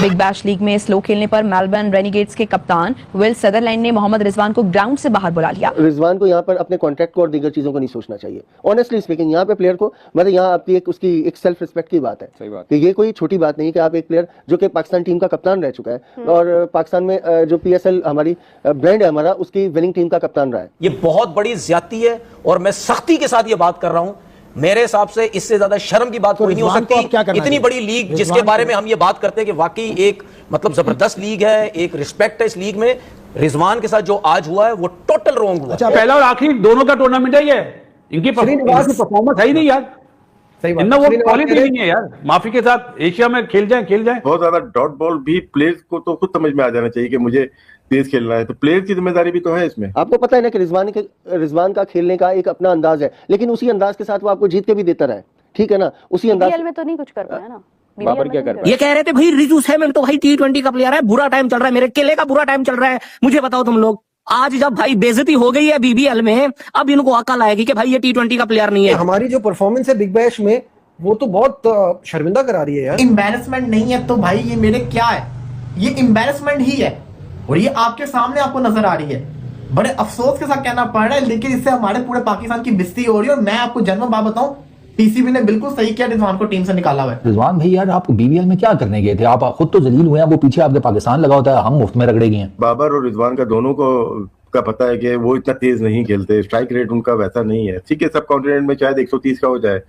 Big bash league में slow खेलने पर मेलबर्न रेनिगेट्स के कप्तान विल सदरलैंड ने मोहम्मद रिजवान को ग्राउंड से बाहर बुला लिया। रिजवान को यहाँ पर अपने कॉन्ट्रैक्ट को और दीगर चीजों को नहीं सोचना चाहिए। ऑनेस्टली स्पीकिंग, यहाँ पे प्लेयर को मतलब यहाँ आपकी उसकी एक सेल्फ रिस्पेक्ट की बात है। सही बात कि ये कोई छोटी बात नहीं कि आप एक प्लेयर जो कि पाकिस्तान टीम का कप्तान रह चुका है और पाकिस्तान में जो PSL हमारी ब्रांड है हमारा, उसकी विनिंग टीम का कप्तान रहा है। ये बहुत बड़ी ज्यादती है और मैं सख्ती के साथ ये बात कर रहा हूं। मेरे हिसाब से इससे ज्यादा शर्म की बात कोई नहीं हो सकती। इतनी बड़ी लीग जिसके बारे में हम ये बात करते हैं कि वाकई एक मतलब जबरदस्त लीग है, एक रिस्पेक्ट है इस लीग में, रिजवान के साथ जो आज हुआ है वो टोटल रॉन्ग हुआ। अच्छा, पहला और आखिरी दोनों का टूर्नामेंट है ये, इनकी परफॉर्मेंस है ही नहीं यार। इतना वो क्वालिटी नहीं है यार। माफी के साथ एशिया में खेल जाए बहुत ज्यादा डॉट बॉल भी प्लेयर्स को तो खुद समझ में आ जाना चाहिए कि मुझे तेज खेलना है, तो प्लेयर की जिम्मेदारी भी तो है इसमें। आपको पता है ना कि रिजवान का खेलने का एक अपना अंदाज है, लेकिन उसी अंदाज के साथ वो आपको जीत के भी देता रहा है, ठीक है ना। उसी अंदाज में तो नहीं कुछ कर पाया ना। बाबर क्या कर रहा है? ये कह रहे थे भाई रिजू सैमुअल तो भाई T20 का प्लेयर है, बुरा टाइम चल रहा है, मेरे केले का बुरा टाइम चल रहा है। मुझे बताओ तुम लोग, आज जब भाई बेइज्जती हो गई है BBL में, अब इनको अकल आएगी कि भाई ये T20 का प्लेयर नहीं है। हमारी जो परफॉर्मेंस है बिग बैश में वो तो बहुत शर्मिंदा करा रही है यार। एम्बैरेसमेंट नहीं है तो भाई ये मेरे क्या है, ये एम्बैरेसमेंट ही है और ये आपके सामने आपको नजर आ रही है। बड़े अफसोस के साथ कहना पड़ रहा है, लेकिन इससे हमारे पूरे पाकिस्तान की बेइज्जती हो रही है। और मैं आपको जन्म बात बताऊं, PCB ने बिल्कुल सही किया, रिजवान को टीम से निकाला हुआ है। रिजवान भाई यार, आप BBL में क्या करने गए थे? आप खुद तो जलील हुए हैं, वो पीछे आपके पाकिस्तान लगा होता है, हम मुफ्त में रगड़े गए हैं। बाबर और रिजवान का दोनों को का पता है कि वो इतना तेज नहीं खेलते, स्ट्राइक रेट उनका वैसा नहीं है। ठीक है, सब कॉन्टिनेंट में शायद 130 का हो जाए,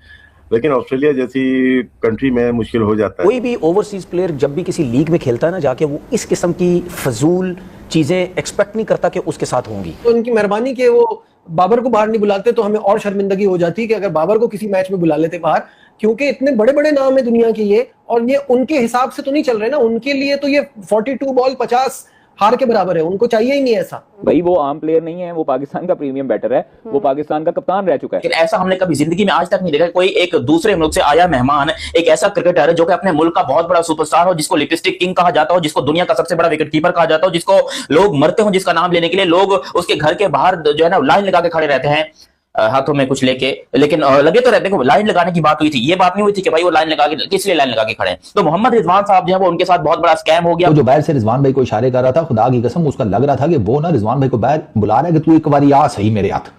लेकिन ऑस्ट्रेलिया जैसी कंट्री में मुश्किल हो जाता है। कोई भी ओवरसीज प्लेयर जब भी किसी लीग में खेलता है ना, जाके वो इस किस्म की फजूल चीजें एक्सपेक्ट नहीं करता कि उसके साथ होंगी। तो उनकी मेहरबानी के वो बाबर को बाहर नहीं बुलाते तो हमें और शर्मिंदगी हो जाती कि अगर बाबर को किसी मैच में बुला लेते बाहर, क्योंकि इतने बड़े बड़े नाम है दुनिया के ये, और ये उनके हिसाब से तो नहीं चल रहे ना। उनके लिए तो ये 42 बॉल 50 हार के बराबर है, उनको चाहिए ही नहीं ऐसा। भाई वो आम प्लेयर नहीं है, वो पाकिस्तान का प्रीमियम बैटर है, वो पाकिस्तान का कप्तान रह चुका है। लेकिन ऐसा हमने कभी जिंदगी में आज तक नहीं देखा। कोई एक दूसरे मुल्क से आया मेहमान एक ऐसा क्रिकेटर है जो कि अपने मुल्क का बहुत बड़ा सुपरस्टार हो, जिसको लिपस्टिक किंग कहा जाता हो, जिसको दुनिया का सबसे बड़ा विकेट कीपर कहा जाता हो, जिसको लोग मरते हो जिसका नाम लेने के लिए, लोग उसके घर के बाहर जो है ना लाइन लगा के खड़े रहते हैं हाथों में कुछ लेके, लेकिन लगे तो रहते हैं। लाइन लगाने की बात हुई थी, ये बात नहीं हुई थी कि भाई वो लाइन लगा के किस लिए लाइन लगा के खड़े हैं। तो मोहम्मद रिजवान साहब जो है वो उनके साथ बहुत बड़ा स्कैम हो गया। तो जो बाहर से रिजवान भाई को इशारे कर रहा था, खुदा की कसम उसका लग रहा था कि वो ना रिजवान भाई को बाहर बुला रहा है कि तू एक बार आ सही मेरे हाथ,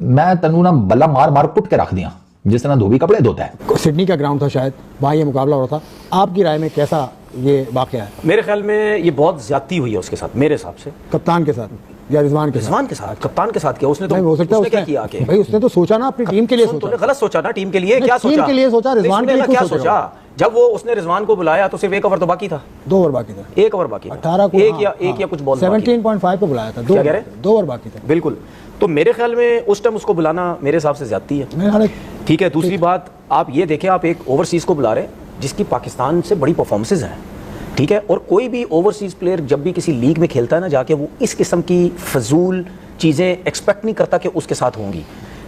मैं तनु ना बल्ला मार मार कुट के रख दिया जिस तरह धोबी कपड़े धोता है। सिडनी का ग्राउंड था शायद, वहां ये मुकाबला हो रहा था। आपकी राय में कैसा ये वाकया है? मेरे ख्याल में ये बहुत ज्यादती हुई है उसके साथ, मेरे हिसाब से। कप्तान के साथ या रिजवान के साथ? कप्तान के साथ क्या उसने तो हो सकता है क्या किया आके? भाई उसने तो सोचा ना अपनी टीम के लिए, सोचा। गलत सोचा ना टीम के लिए, क्या सोचा? टीम के लिए सोचा, रिजवान के लिए क्या सोचा? जब वो उसने रिजवान को बुलाया तो सिर्फ 1 ओवर तो बाकी था, 2 ओवर बाकी था, 1 ओवर बाकी था, 18 को एक या कुछ बॉल 17.5 पे बुलाया था, 2 ओवर बाकी था। बिल्कुल। तो मेरे ख्याल में उस टाइम उसको बुलाना मेरे हिसाब से ज्यादती है। ठीक है, दूसरी बात आप ये देखें, आप एक ओवरसीज को बुला रहे जिसकी पाकिस्तान से बड़ी परफॉर्मेंसेज हैं, ठीक है, और कोई भी ओवरसीज प्लेयर जब भी किसी लीग में खेलता है ना, जाके वो इस किस्म की फजूल चीजें एक्सपेक्ट नहीं करता कि उसके साथ होंगी।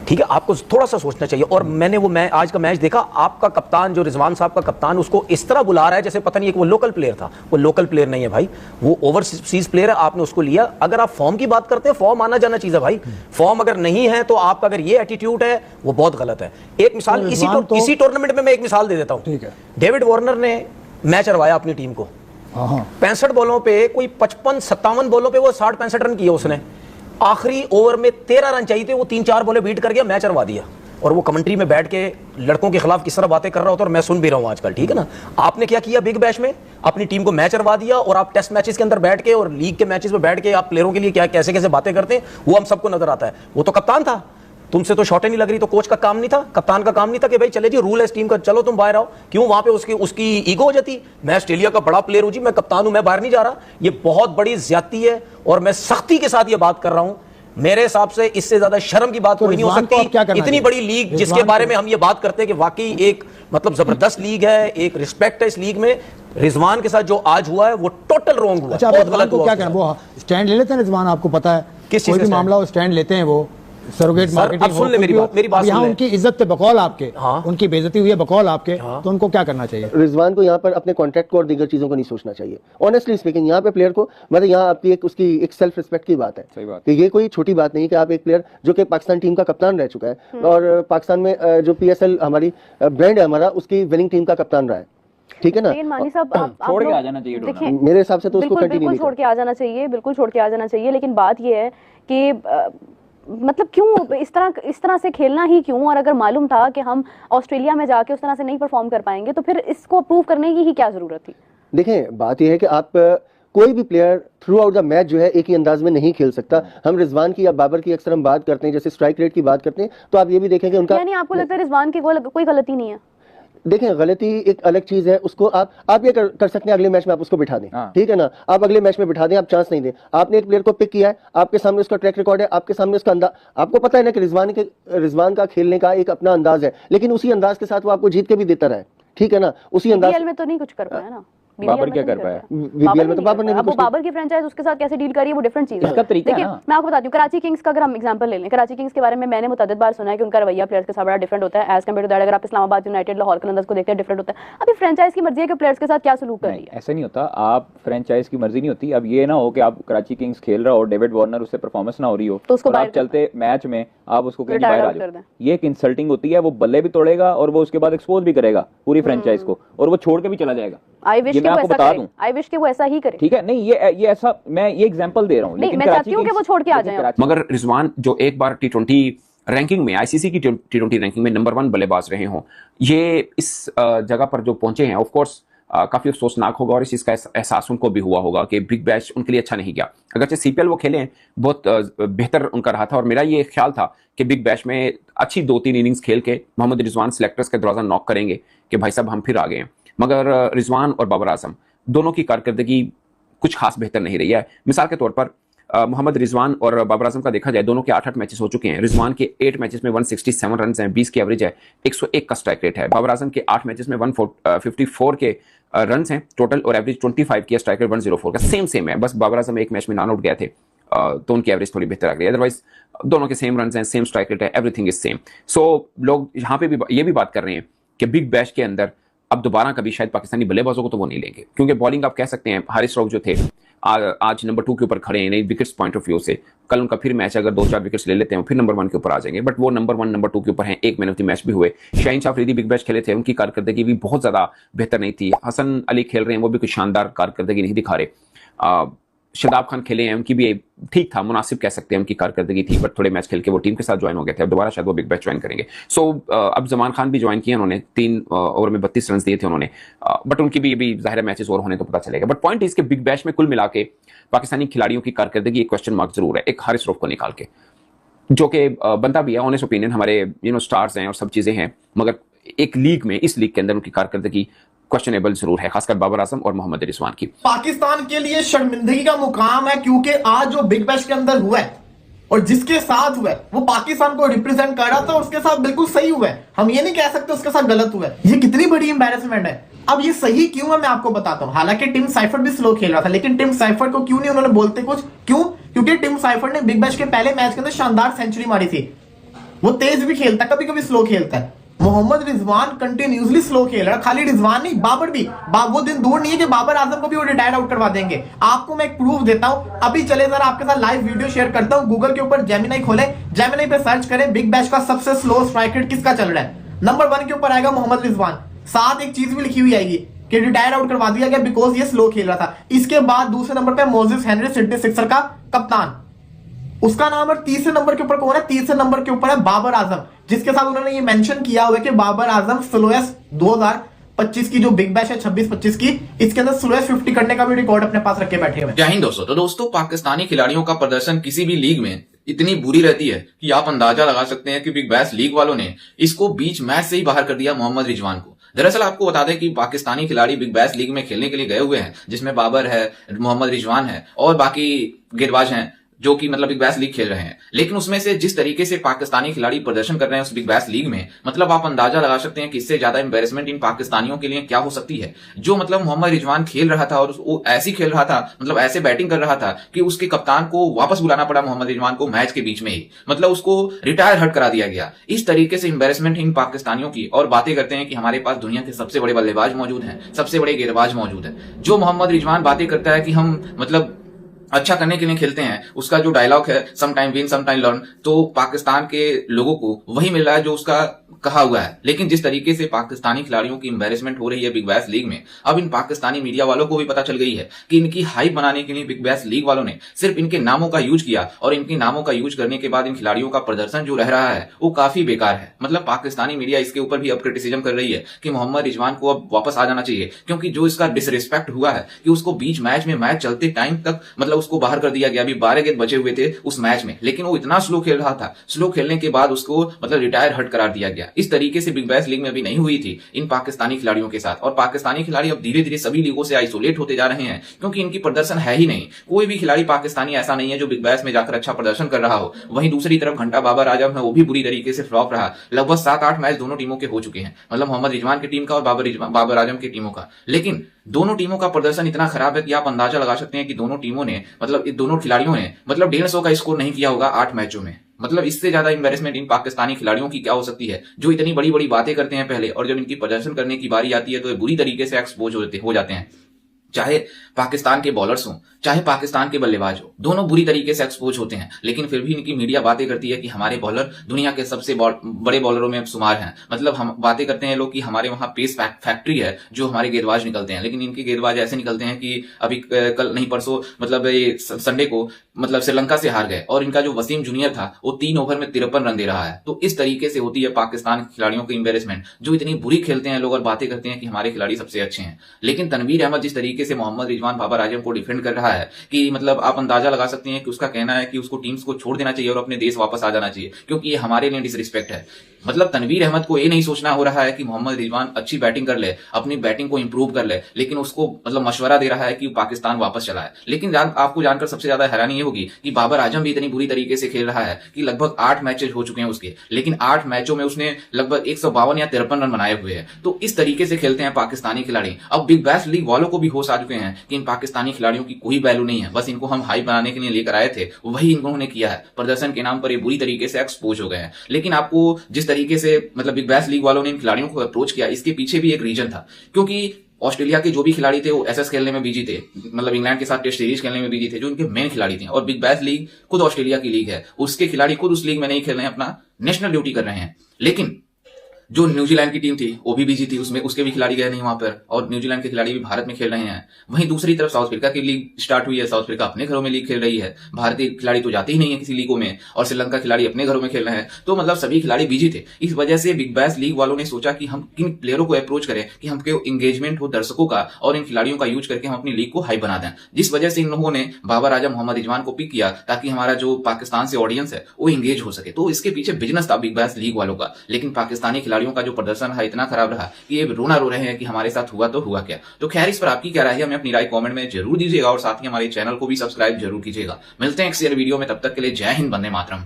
ठीक है, आपको थोड़ा सा सोचना चाहिए। और मैंने वो आज का मैच देखा, आपका कप्तान जो रिजवान साहब का कप्तान, उसको इस तरह बुला रहा है जैसे पता नहीं है कि वो लोकल प्लेयर था। वो लोकल प्लेयर नहीं है भाई, वो ओवरसीज प्लेयर है, आपने उसको लिया। अगर आप फॉर्म की बात करते हैं, फॉर्म आना जाना चीज है भाई। फॉर्म अगर नहीं है तो आपका अगर ये एटीट्यूड है वो बहुत गलत है। एक मिसाल इसी टूर्नामेंट में मैं एक मिसाल दे देता हूं। डेविड वार्नर ने मैच हरवाया अपनी टीम को, 65 बॉलों पे कोई 55-57 बॉलों पे वो 60-65 रन किए उसने। आखिरी ओवर में 13 रन चाहिए थे, वो 3-4 बॉलें बीट कर गया, मैच हरवा दिया। और वो कमेंट्री में बैठ के लड़कों के खिलाफ किस तरह बातें कर रहा होता है, और मैं सुन भी रहा हूं आजकल। ठीक है ना, आपने क्या किया बिग बैश में, अपनी टीम को मैच हरवा दिया, और आप टेस्ट मैचेस के अंदर बैठ के और लीग के मैचेस में बैठ के आप प्लेयरों के लिए क्या कैसे कैसे बातें करते हैं, वो हम सबको नजर आता है। वो तो कप्तान था, तुमसे तो शॉटें नहीं लग रही, तो कोच का काम नहीं था, कप्तान का काम नहीं था कि भाई चले जी रूल है इस टीम का, चलो तुम बाहर आओ। क्यों वहां पे उसकी ईगो हो जाती, मैं ऑस्ट्रेलिया का बड़ा प्लेयर हूं जी, मैं कप्तान हूं, मैं बाहर नहीं जा रहा। ये बहुत बड़ी ज्यादती है और मैं सख्ती के साथ ये बात कर रहा हूं। मेरे हिसाब से इससे ज्यादा शर्म की बात कोई नहीं हो सकती। इतनी बड़ी लीग जिसके बारे में हम ये बात करते हैं कि वाकई एक मतलब जबरदस्त लीग है, एक रिस्पेक्ट है इस लीग में, रिजवान के साथ जो आज हुआ है वो टोटल रॉन्ग हुआ। अच्छा, बहुत गलत हुआ। क्या कहना, वो स्टैंड ले लेते हैं रिजवान, आपको पता है किस कोई भी मामला हो स्टैंड लेते हैं वो, सरोगेट मार्केटिंग। सुन ले मेरी बात, यहाँ उनकी इज्जत पे बकौल आपके, उनकी बेइज्जती हुई है बकौल आपके, तो उनको क्या करना चाहिए? रिजवान को यहाँ पर अपने कॉन्ट्रैक्ट को और दीगर चीजों को नहीं सोचना चाहिए। ऑनेस्टली स्पीकिंग, यहाँ पे प्लेयर को मतलब यहाँ आपकी उसकी एक सेल्फ रिस्पेक्ट की बात है। सही बात कि ये कोई छोटी बात नहीं कि आप एक प्लेयर जो कि पाकिस्तान टीम का कप्तान रह चुका है और पाकिस्तान में जो PSL हमारी ब्रांड है हमारा, उसकी विनिंग टीम का कप्तान रहा है। ठीक है ना। लेकिन मानी साहब आप छोड़ के लोग आ जाना चाहिए देखिए, मेरे हिसाब से तो उसको बिल्कुल कंटिन्यू बिल्कुल नहीं छोड़ के आ जाना चाहिए, बिल्कुल छोड़ के आ जाना चाहिए। लेकिन बात ये है कि मतलब क्यों इस तरह से खेलना ही क्यों? और अगर मालूम था कि हम ऑस्ट्रेलिया में जाके उस तरह से नहीं परफॉर्म कर पाएंगे तो फिर इसको अप्रूव करने की ही क्या जरूरत थी? देखें, बात यह है कि आप कोई भी player through out the match जो है एक ही अंदाज में नहीं खेल सकता। हम रिजवान की या बाबर की अक्सर हम बात करते हैं, जैसे स्ट्राइक रेट की बात करते हैं, तो आप ये भी देखें कि उनका, यानी आपको लगता है रिजवान की कोई गलती नहीं है? देखें, गलती एक अलग चीज है, उसको आप ये कर सकते हैं अगले मैच में आप उसको बिठा दें, ठीक है ना। आप अगले मैच में बिठा दें, आप चांस नहीं दें। आपने एक प्लेयर को पिक किया है, आपके सामने उसका ट्रैक रिकॉर्ड है, आपके सामने उसका अंदाज, आपको पता है ना कि रिजवान का खेलने का एक अपना अंदाज है, लेकिन उसी अंदाज के साथ वो आपको जीत के भी देता रहा है, ठीक है ना। उसी अंदाज में तो नहीं कुछ कर पाया ना। बाबर क्या कर पाया? बीबीएल में तो बाबर ने अब वो बाबर की फ्रेंचाइज उसके साथ कैसे डील करी है वो डिफरेंट चीज है। देखिए, मैं आपको बताती हूँ, कराची किंग्स का अगर हम एग्जांपल ले लें, कराची किंग्स के बारे में मैंने मुतअद्दिद बार सुना है कि उनका रवैया प्लेयर्स के साथ बड़ा डिफरेंट होता है एज कम्पेयर टू दैट अगर आप इस्लामाबाद यूनाइटेड, लाहौर कलंदर्स को देखते हैं, डिफरेंट होता है। अभी फ्रेंचाइज की मर्जी है कि प्लेयर्स के साथ क्या सलूक कर रही है। ऐसा नहीं होता, आप फ्रेंचाइज की मर्जी नहीं होती। अब ये ना हो कि आप कराची किंग्स खेल रहा हो, डेविड वार्नर उससे परफॉर्मेंस ना हो रही हो तो उसको आप चलते मैच में आप उसको कहीं बाहर आ जाओ, ये एक इंसल्टिंग होती है। वो बल्ले भी तोड़ेगा और वो उसके बाद एक्सपोज भी करेगा पूरी फ्रेंचाइज को, और वो छोड़ के भी चला जाएगा। आई विश कि वो ऐसा ही करे। ठीक है, नहीं ये ऐसा, मैं ये एग्जांपल दे रहा हूँ, लेकिन मैं चाहती हूँ कि वो छोड़ के आ जाए। मगर रिजवान जो एक बार T20 रैंकिंग में, आईसीसी की T20 रैंकिंग में नंबर 1 बल्लेबाज रहे हों, ये इस जगह पर जो पहुंचे हैं, ऑफ कोर्स काफी अफसोसनाक होगा और इस चीज का एहसास उनको भी हुआ होगा कि बिग बैश उनके लिए अच्छा नहीं गया। अगरचे सीपीएल वो खेले, बहुत बेहतर उनका रहा था, और मेरा ये ख्याल था कि बिग बैश में अच्छी 2-3 इनिंग्स खेल के मोहम्मद रिजवान सिलेक्टर्स का दरवाजा नॉक करेंगे कि भाई साहब हम फिर आ गए हैं। मगर रिजवान और बाबर आजम दोनों की कारकर्दगी कुछ खास बेहतर नहीं रही है। मिसाल के तौर पर मोहम्मद रिजवान और बाबर आजम का देखा जाए, दोनों के 8-8 मैचेस हो चुके हैं। रिजवान के 8 मैचेस में 167 रन हैं, 20 की एवरेज है, 101 का स्ट्राइक रेट है। बाबर आजम के 8 मैचेस में 154 के रन हैं टोटल, और एवरेज 25 की, स्ट्राइक रेट 104 का। सेम है, बस बाबर आजम एक मैच में नॉन आउट गए थे तो उनकी एवरेज थोड़ी बेहतर आ गई, अदरवाइज दोनों के सेम रन हैं, सेम स्ट्राइक रेट है, एवरीथिंग इज सेम। सो लोग यहाँ पे भी ये भी बात कर रहे हैं कि बिग बैश के अंदर अब दोबारा कभी शायद पाकिस्तानी बल्लेबाजों को तो वो नहीं लेंगे, क्योंकि बॉलिंग आप कह सकते हैं हारिस रऊफ जो थे आज नंबर 2 के ऊपर खड़े हैं नहीं विकेट्स पॉइंट ऑफ व्यू से। कल उनका फिर मैच अगर 2-4 विकेट्स ले लेते हैं फिर नंबर 1 के ऊपर आ जाएंगे, बट वो नंबर 1 नंबर 2 के ऊपर हैं, एक मैन ऑफ द मैच भी हुए। शाहीन शाह अफरीदी बिग बैश खेले थे, उनकी कारकर्दगी भी बहुत ज्यादा बेहतर नहीं थी। हसन अली खेल रहे हैं, वो भी कुछ शानदार कारकर्दगी नहीं दिखा रहे। शादाब खान खेले हैं, उनकी भी ठीक था, मुनासिब कह सकते हैं उनकी कारकर्दगी थी, बट थोड़े मैच खेल के वो टीम के साथ ज्वाइन हो गए थे। अब दोबारा शायद वो बिग बैश ज्वाइन करेंगे। सो अब जमान खान भी ज्वाइन किए उन्होंने, 3 ओवर में 32 रन दिए थे उन्होंने, बट उनकी भी अभी जाहिर मैचेस और होने तो पता चलेगा। बट पॉइंट इसके बिग बैश में कुल मिला के पाकिस्तानी खिलाड़ियों की कारकर्दगी एक क्वेश्चन मार्क जरूर है, एक हारिस रऊफ को निकाल के, जो कि बनता भी है, ऑनेस्ट ओपिनियन, हमारे स्टार्स हैं और सब चीजें हैं, मगर एक लीग में, इस लीग के अंदर उनकी कारकर्दगी क्वेश्चनेबल जरूर है, खासकर बाबर आजम और मोहम्मद रिजवान की। पाकिस्तान के लिए शर्मिंदगी का मुकाम है, क्योंकि आज जो बिग बैश के अंदर हुआ है और जिसके साथ हुआ है वो पाकिस्तान को रिप्रेजेंट कर रहा था और उसके साथ बिल्कुल सही हुआ है। हम ये नहीं कह सकते उसके साथ गलत हुआ है। ये कितनी बड़ी एम्बैरेसमेंट है। अब ये सही क्यों है मैं आपको बताता हूं। हालांकि टिम साइफर्ट भी स्लो खेल रहा था, लेकिन टिम साइफर्ट को क्यों नहीं उन्होंने बोलते कुछ, क्यों? क्योंकि टिम साइफर्ट ने बिग बैश के पहले मैच के अंदर शानदार सेंचुरी मारी थी। वो तेज भी खेलता, कभी कभी स्लो खेलता है। मोहम्मद रिजवान कंटिन्यूसली स्लो खेल रहा है, खाली रिजवान नहीं, बाबर भी। वो दिन दूर नहीं है कि बाबर आजम को भी वो रिटायर आउट करवा देंगे। आपको मैं एक प्रूफ देता हूं, अभी चले जरा आपके साथ लाइव वीडियो शेयर करता हूं। गूगल के ऊपर जेमिनी खोले, जेमिनी पे सर्च करें बिग बैश का सबसे स्लो स्ट्राइक रेट किसका चल रहा है। नंबर 1 के ऊपर आएगा मोहम्मद रिजवान, साथ एक चीज भी लिखी हुई आएगी कि रिटायर आउट करवा दिया गया बिकॉज ये स्लो खेल रहा था। इसके बाद दूसरे नंबर पे मोजेस हेनरी, सिडनी सिक्सर का कप्तान, उसका नाम है। तीसरे नंबर के ऊपर कौन है? तीसरे नंबर के ऊपर है बाबर आजम, जिसके साथ उन्होंने ये मेंशन किया हुआ है कि बाबर आजम स्लोएस्ट 2025 की जो बिग बैश है 26-25 की, इसके अंदर स्लोएस्ट 50 करने का भी रिकॉर्ड अपने पास रखे बैठे हुए। जय हिंद दोस्तों। तो दोस्तों, पाकिस्तानी खिलाड़ियों का प्रदर्शन किसी भी लीग में इतनी बुरी रहती है कि आप अंदाजा लगा सकते हैं कि बिग बैश लीग वालों ने इसको बीच मैच से ही बाहर कर दिया मोहम्मद रिजवान को। दरअसल आपको बता दें कि पाकिस्तानी खिलाड़ी बिग बैश लीग में खेलने के लिए गए हुए हैं, जिसमें बाबर है, मोहम्मद रिजवान है और बाकी गेंदबाज हैं जो कि मतलब बिग बैश लीग खेल रहे हैं। लेकिन उसमें से जिस तरीके से पाकिस्तानी खिलाड़ी प्रदर्शन कर रहे हैं उस बिग बैश लीग में, मतलब आप अंदाजा लगा सकते हैं कि इससे ज्यादा एम्बैरेसमेंट इन पाकिस्तानियों के लिए क्या हो सकती है। जो मतलब मोहम्मद रिजवान खेल रहा था और वो ऐसी खेल रहा था, मतलब ऐसे बैटिंग कर रहा था कि उसके कप्तान को वापस बुलाना पड़ा मोहम्मद रिजवान को मैच के बीच में ही, मतलब उसको रिटायर हट करा दिया गया। इस तरीके से एम्बैरेसमेंट इन पाकिस्तानियों की, और बातें करते हैं कि हमारे पास दुनिया के सबसे बड़े बल्लेबाज मौजूद हैं, सबसे बड़े गेंदबाज मौजूद हैं। जो मोहम्मद रिजवान बातें करता है कि हम मतलब अच्छा करने के लिए खेलते हैं। उसका जो डायलॉग है some time win some time learn, तो पाकिस्तान के लोगों को वही मिल रहा है जो उसका कहा हुआ है। लेकिन जिस तरीके से पाकिस्तानी खिलाड़ियों की एम्बैरेसमेंट हो रही है बिग बैश लीग में, अब इन पाकिस्तानी मीडिया वालों को भी पता चल गई है कि इनकी हाइप बनाने के लिए बिग बैश लीग वालों ने सिर्फ इनके नामों का यूज किया, और इनके नामों का यूज करने के बाद इन खिलाड़ियों का प्रदर्शन जो रह रहा है वो काफी बेकार है। मतलब पाकिस्तानी मीडिया इसके ऊपर भी अब क्रिटिसिज्म कर रही है कि मोहम्मद रिजवान को अब वापस आ जाना चाहिए, क्योंकि जो इसका डिसरिस्पेक्ट हुआ है कि उसको बीच मैच में, मैच चलते टाइम तक मतलब उसको बाहर कर दिया गया। अभी 12 गेंद बचे हुए थे उस मैच में, लेकिन वो इतना स्लो खेल रहा था, स्लो खेलने के बाद उसको मतलब रिटायर हट करार दिया गया। इस तरीके से बिग बैश लीग में अभी नहीं हुई थी इन पाकिस्तानी खिलाड़ियों के साथ, और पाकिस्तानी खिलाड़ी अब धीरे धीरे सभी लीगों से आइसोलेट होते जा रहे हैं, क्योंकि इनकी प्रदर्शन है ही नहीं। कोई भी खिलाड़ी पाकिस्तानी ऐसा नहीं है जो बिग बैश में जाकर अच्छा प्रदर्शन कर रहा हो। वहीं दूसरी तरफ घंटा बाबर आजम है, वो भी बुरी तरीके से फ्लॉप रहा। लगभग 7-8 मैच दोनों टीमों के हो चुके हैं, मतलब मोहम्मद रिजवान की टीम का और बाबर आजम की टीमों का। लेकिन दोनों टीमों का प्रदर्शन इतना खराब है कि आप अंदाजा लगा सकते हैं कि दोनों टीमों ने, मतलब दोनों खिलाड़ियों ने मतलब 150 का स्कोर नहीं किया होगा 8 मैचों में। मतलब इससे ज्यादा एम्बैरेसमेंट इन पाकिस्तानी खिलाड़ियों की क्या हो सकती है, जो इतनी बड़ी बड़ी बातें करते हैं पहले, और जब इनकी प्रदर्शन करने की बारी आती है तो ये बुरी तरीके से एक्सपोज हो जाते हैं। चाहे पाकिस्तान के बॉलर्स हों, चाहे पाकिस्तान के बल्लेबाज हो, दोनों बुरी तरीके से एक्सपोज होते हैं। लेकिन फिर भी इनकी मीडिया बातें करती है कि हमारे बॉलर दुनिया के सबसे बड़े बॉलरों में शुमार हैं। मतलब हम बातें करते हैं लोग कि हमारे वहां पेस फैक्ट्री है जो हमारे गेंदबाज निकलते हैं, लेकिन इनके गेंदबाज ऐसे निकलते हैं कि अभी कल नहीं परसों मतलब ये संडे को मतलब श्रीलंका से हार गए, और इनका जो वसीम जूनियर था वो 3 ओवर में 53 रन दे रहा है। तो इस तरीके से होती है पाकिस्तान खिलाड़ियों की एम्बैरेसमेंट, जो इतनी बुरी खेलते हैं लोग और बातें करते हैं कि हमारे खिलाड़ी सबसे अच्छे हैं। लेकिन तनवीर अहमद जिस तरीके से मोहम्मद रिजवान बाबर आजम को डिफेंड कर रहा है कि मतलब आप अंदाजा लगा सकते हैं कि उसका कहना है कि उसको टीम्स को छोड़ देना चाहिए और अपने देश वापस आ जाना चाहिए, क्योंकि ये हमारे लिए डिसरिस्पेक्ट है। मतलब तनवीर अहमद को ये नहीं सोचना हो रहा है कि मोहम्मद रिजवान अच्छी बैटिंग कर ले, अपनी बैटिंग को इंप्रूव कर ले, लेकिन उसको मतलब मशवरा दे रहा है कि पाकिस्तान वापस चला है। लेकिन आपको जानकर सबसे ज्यादा हैरानी ये होगी कि बाबर आजम भी इतनी बुरी तरीके से खेल रहा है कि लगभग 8 मैचेज हो चुके हैं उसके, लेकिन 8 मैचों में उसने लगभग 152 या 53 रन बनाए हुए हैं। तो इस तरीके से खेलते हैं पाकिस्तानी खिलाड़ी। अब बिग बैश लीग वालों को भी होश आ चुके हैं कि इन पाकिस्तानी खिलाड़ियों की कोई वैल्यू नहीं है, बस इनको हम हाइप बनाने के लिए लेकर आए थे, वही इन्होंने किया है। प्रदर्शन के नाम पर ये बुरी तरीके से एक्सपोज हो गए हैं। लेकिन आपको जिस तरीके से मतलब बिग बैश लीग वालों ने इन खिलाड़ियों को अप्रोच किया, इसके पीछे भी एक रीजन था, क्योंकि ऑस्ट्रेलिया के जो भी खिलाड़ी थे वो एसएस खेलने में बिजी थे, मतलब इंग्लैंड के साथ टेस्ट सीरीज खेलने में बिजी थे, जो इनके मेन खिलाड़ी थे। और बिग बैश लीग खुद ऑस्ट्रेलिया की लीग है, उसके खिलाड़ी खुद उस लीग में नहीं खेल रहे हैं, अपना नेशनल ड्यूटी कर रहे हैं। लेकिन जो न्यूजीलैंड की टीम थी वो भी बिजी थी, उसमें उसके भी खिलाड़ी गए नहीं वहां पर, और न्यूजीलैंड के खिलाड़ी भी भारत में खेल रहे हैं। वहीं दूसरी तरफ साउथ अफ्रीका की लीग स्टार्ट हुई है, साउथ अफ्रीका अपने घरों में लीग खेल रही है, भारतीय खिलाड़ी तो जाते ही नहीं है किसी लीगों में, और श्रीलंका खिलाड़ी अपने घरों में खेल रहे हैं। तो मतलब सभी खिलाड़ी बिजी थे। इस वजह से बिग बैश लीग वालों ने सोचा कि हम किन प्लेयरों को अप्रोच करें कि हमके एंगेजमेंट हो दर्शकों का, और इन खिलाड़ियों का यूज करके हम अपनी लीग को हाई बना दें। जिस वजह से इन लोगों ने बाबर आजम, मोहम्मद रिजवान को पिक किया, ताकि हमारा जो पाकिस्तान से ऑडियंस है वो एंगेज हो सके। तो इसके पीछे बिजनेस था बिग बैश लीग वालों का। लेकिन पाकिस्तानी खिलाड़ियों का जो प्रदर्शन है इतना खराब रहा कि ये रोना रो रहे हैं कि हमारे साथ हुआ तो हुआ क्या। तो खैर, इस पर आपकी क्या राय है, हमें अपनी राय कमेंट में जरूर दीजिएगा, और साथ ही हमारे चैनल को भी सब्सक्राइब जरूर कीजिएगा। मिलते हैं एक शेयर वीडियो में, तब तक के लिए जय हिंद, वंदे मातरम।